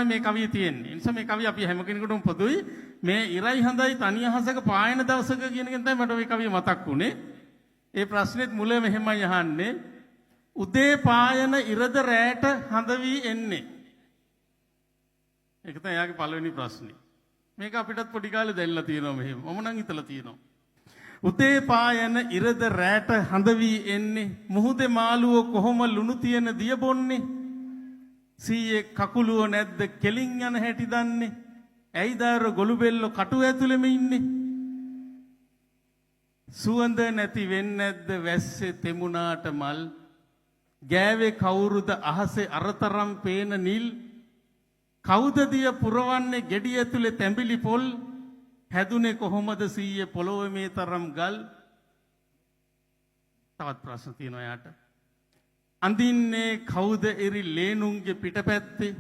මේ කවිය තියෙන්නේ. ඒ නිසා මේ කවිය අපි හැම කෙනෙකුටම පොදුයි. මේ ඉරයි හඳයි තනි අහසක පායන දවසක කියන එකෙන් තමයි මට මේ කවිය මතක් වුනේ. ඒ ප්‍රශ්නෙත් මුල මෙහෙමයි අහන්නේ. උදේ පායන ඉරද රැට හඳ වී එන්නේ. ඒක තමයි යාගේ පළවෙනි ප්‍රශ්නේ. මේක අපිටත් පොඩි කාලේ දැල්ලා තියෙනවා මෙහෙම. මම නම් හිතලා තියෙනවා. උදේ පායන ඉරද රැට හඳ වී එන්නේ. මුහුදේ මාළුව කොහොම ලුණු තියෙන දිය බොන්නේ. සීයේ කකුලුව නැද්ද කෙලින් යන හැටි දන්නේ. ඇයිදාර ගොළු බෙල්ල කටු ඇතුළෙම ඉන්නේ. සුවඳ නැති වෙන්නේ නැද්ද වැස්සේ තෙමුණාට මල්. ගෑවේ කවුරුද අහසේ අරතරම් පේන නිල්. කවුද දිය පුරවන්නේ ගෙඩි ඇතුලේ තැඹිලි පොල්. හැදුනේ කොහොමද සීයේ පොළොවේ මේ තරම් ගල්. තවත් ප්‍රශ්න තියෙනවා යාට. අඳින්නේ කවුද එරි ලේනුන්ගේ පිටපැත්තේ.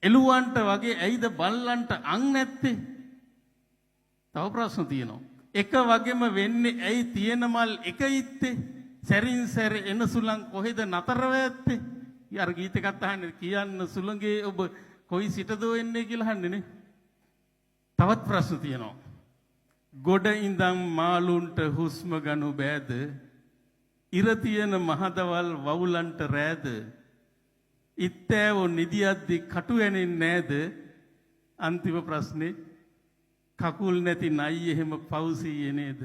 එළුවන්ට වගේ ඇයිද බල්ලන්ට අං නැත්තේ. තව ප්‍රශ්න තියෙනවා. එක වගේම වෙන්නේ ඇයි තියෙන මල් එක ඉත්තේ. සැරින් සැර එන සුළං කොහෙද නතර වෙත්තේ. ඊයර ගීත එකක් අහන්නේ කියන්න සුළඟේ ඔබ කොයි සිටද වෙන්නේ කියලා අහන්නේ නේ. තවත් ප්‍රශ්න තියෙනවා. ගොඩ ඉඳන් මාළුන්ට හුස්ම ගනු බෑද. ඉර තියෙන මහදවල් වවුලන්ට රෑද. ඉත්තෑව නිදියද්දි කටු ඇනෙන්නේ නෑද. අන්තිම ප්‍රශ්නේ කකුල් නැති නයි එහෙම පවුසීයේ නේද.